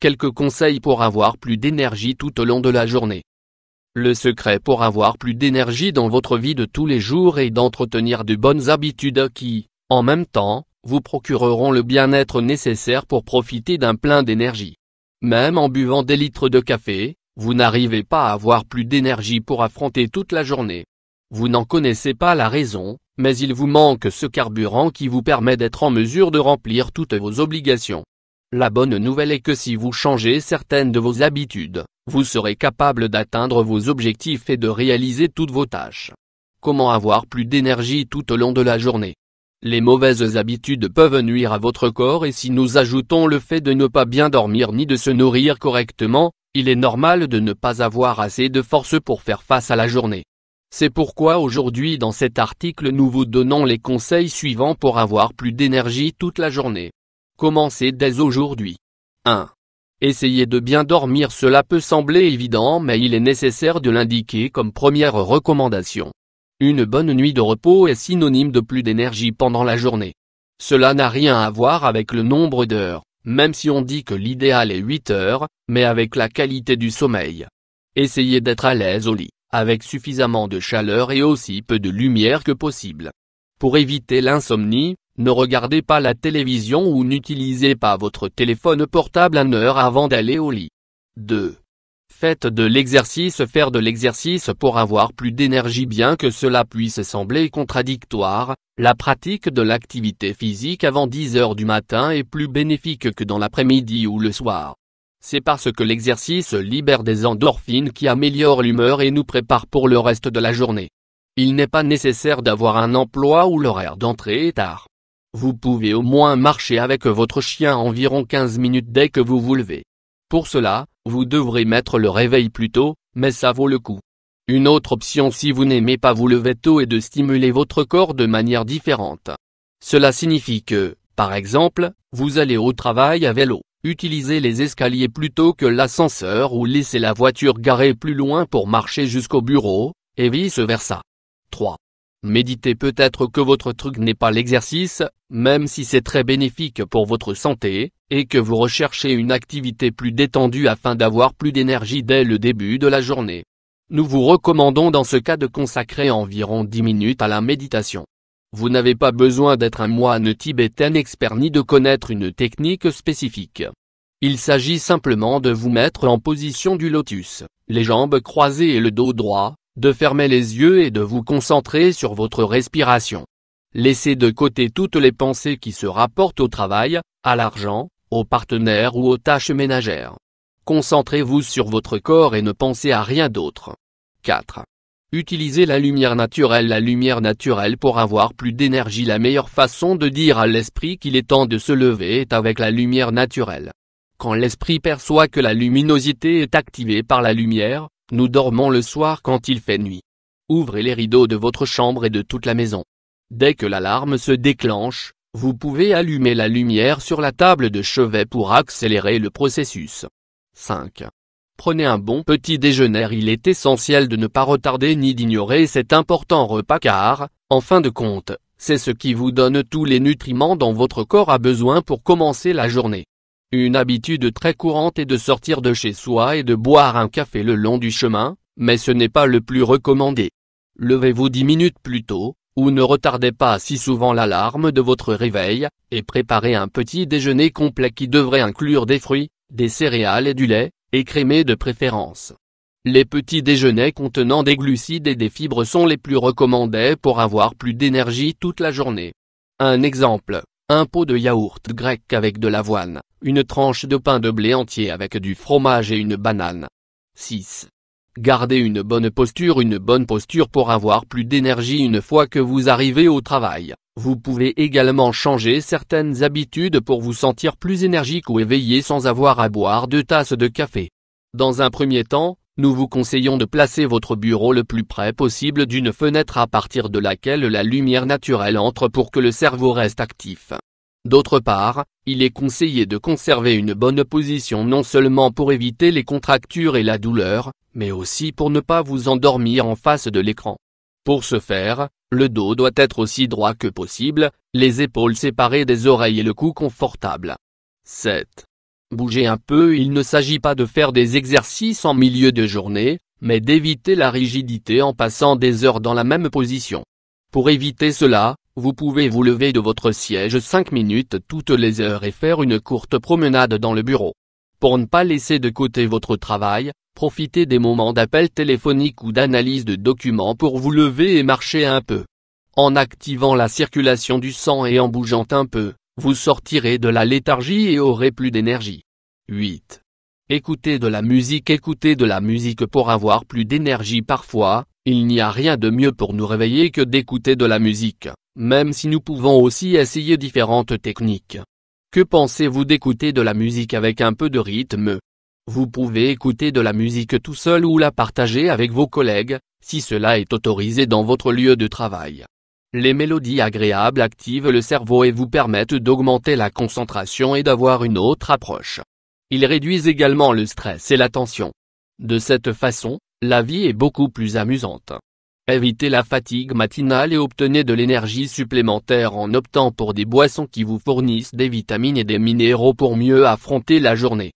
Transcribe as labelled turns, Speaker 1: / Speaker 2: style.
Speaker 1: Quelques conseils pour avoir plus d'énergie tout au long de la journée. Le secret pour avoir plus d'énergie dans votre vie de tous les jours est d'entretenir de bonnes habitudes qui, en même temps, vous procureront le bien-être nécessaire pour profiter d'un plein d'énergie. Même en buvant des litres de café, vous n'arrivez pas à avoir plus d'énergie pour affronter toute la journée. Vous n'en connaissez pas la raison, mais il vous manque ce carburant qui vous permet d'être en mesure de remplir toutes vos obligations. La bonne nouvelle est que si vous changez certaines de vos habitudes, vous serez capable d'atteindre vos objectifs et de réaliser toutes vos tâches. Comment avoir plus d'énergie tout au long de la journée? Les mauvaises habitudes peuvent nuire à votre corps et si nous ajoutons le fait de ne pas bien dormir ni de se nourrir correctement, il est normal de ne pas avoir assez de force pour faire face à la journée. C'est pourquoi aujourd'hui dans cet article nous vous donnons les conseils suivants pour avoir plus d'énergie toute la journée. Commencez dès aujourd'hui. 1. Essayez de bien dormir. Cela peut sembler évident mais il est nécessaire de l'indiquer comme première recommandation. Une bonne nuit de repos est synonyme de plus d'énergie pendant la journée. Cela n'a rien à voir avec le nombre d'heures, même si on dit que l'idéal est 8 heures, mais avec la qualité du sommeil. Essayez d'être à l'aise au lit, avec suffisamment de chaleur et aussi peu de lumière que possible. Pour éviter l'insomnie, ne regardez pas la télévision ou n'utilisez pas votre téléphone portable 1 heure avant d'aller au lit. 2. Faites de l'exercice. Faire de l'exercice pour avoir plus d'énergie. Bien que cela puisse sembler contradictoire, la pratique de l'activité physique avant 10 heures du matin est plus bénéfique que dans l'après-midi ou le soir. C'est parce que l'exercice libère des endorphines qui améliorent l'humeur et nous prépare pour le reste de la journée. Il n'est pas nécessaire d'avoir un emploi où l'horaire d'entrée est tard. Vous pouvez au moins marcher avec votre chien environ 15 minutes dès que vous vous levez. Pour cela, vous devrez mettre le réveil plus tôt, mais ça vaut le coup. Une autre option si vous n'aimez pas vous lever tôt est de stimuler votre corps de manière différente. Cela signifie que, par exemple, vous allez au travail à vélo, utilisez les escaliers plutôt que l'ascenseur ou laissez la voiture garée plus loin pour marcher jusqu'au bureau, et vice-versa. 3. Méditez. Peut-être que votre truc n'est pas l'exercice, même si c'est très bénéfique pour votre santé, et que vous recherchez une activité plus détendue afin d'avoir plus d'énergie dès le début de la journée. Nous vous recommandons dans ce cas de consacrer environ 10 minutes à la méditation. Vous n'avez pas besoin d'être un moine tibétain expert ni de connaître une technique spécifique. Il s'agit simplement de vous mettre en position du lotus, les jambes croisées et le dos droit, de fermer les yeux et de vous concentrer sur votre respiration. Laissez de côté toutes les pensées qui se rapportent au travail, à l'argent, aux partenaires ou aux tâches ménagères. Concentrez-vous sur votre corps et ne pensez à rien d'autre. 4. Utilisez la lumière naturelle. La lumière naturelle pour avoir plus d'énergie. La meilleure façon de dire à l'esprit qu'il est temps de se lever est avec la lumière naturelle. Quand l'esprit perçoit que la luminosité est activée par la lumière, nous dormons le soir quand il fait nuit. Ouvrez les rideaux de votre chambre et de toute la maison. Dès que l'alarme se déclenche, vous pouvez allumer la lumière sur la table de chevet pour accélérer le processus. 5. Prenez un bon petit déjeuner. Il est essentiel de ne pas retarder ni d'ignorer cet important repas car, en fin de compte, c'est ce qui vous donne tous les nutriments dont votre corps a besoin pour commencer la journée. Une habitude très courante est de sortir de chez soi et de boire un café le long du chemin, mais ce n'est pas le plus recommandé. Levez-vous 10 minutes plus tôt, ou ne retardez pas si souvent l'alarme de votre réveil, et préparez un petit déjeuner complet qui devrait inclure des fruits, des céréales et du lait, écrémé de préférence. Les petits déjeuners contenant des glucides et des fibres sont les plus recommandés pour avoir plus d'énergie toute la journée. Un exemple, un pot de yaourt grec avec de l'avoine, une tranche de pain de blé entier avec du fromage et une banane. 6. Gardez une bonne posture pour avoir plus d'énergie une fois que vous arrivez au travail. Vous pouvez également changer certaines habitudes pour vous sentir plus énergique ou éveillé sans avoir à boire 2 tasses de café. Dans un premier temps, nous vous conseillons de placer votre bureau le plus près possible d'une fenêtre à partir de laquelle la lumière naturelle entre pour que le cerveau reste actif. D'autre part, il est conseillé de conserver une bonne position non seulement pour éviter les contractures et la douleur, mais aussi pour ne pas vous endormir en face de l'écran. Pour ce faire, le dos doit être aussi droit que possible, les épaules séparées des oreilles et le cou confortable. 7. Bougez un peu. Il ne s'agit pas de faire des exercices en milieu de journée, mais d'éviter la rigidité en passant des heures dans la même position. Pour éviter cela, vous pouvez vous lever de votre siège 5 minutes toutes les heures et faire une courte promenade dans le bureau. Pour ne pas laisser de côté votre travail, profitez des moments d'appel téléphonique ou d'analyse de documents pour vous lever et marcher un peu. En activant la circulation du sang et en bougeant un peu, vous sortirez de la léthargie et aurez plus d'énergie. 8. Écoutez de la musique. Écoutez de la musique pour avoir plus d'énergie. Parfois, il n'y a rien de mieux pour nous réveiller que d'écouter de la musique, même si nous pouvons aussi essayer différentes techniques. Que pensez-vous d'écouter de la musique avec un peu de rythme? Vous pouvez écouter de la musique tout seul ou la partager avec vos collègues, si cela est autorisé dans votre lieu de travail. Les mélodies agréables activent le cerveau et vous permettent d'augmenter la concentration et d'avoir une autre approche. Ils réduisent également le stress et la tension. De cette façon, la vie est beaucoup plus amusante. Évitez la fatigue matinale et obtenez de l'énergie supplémentaire en optant pour des boissons qui vous fournissent des vitamines et des minéraux pour mieux affronter la journée.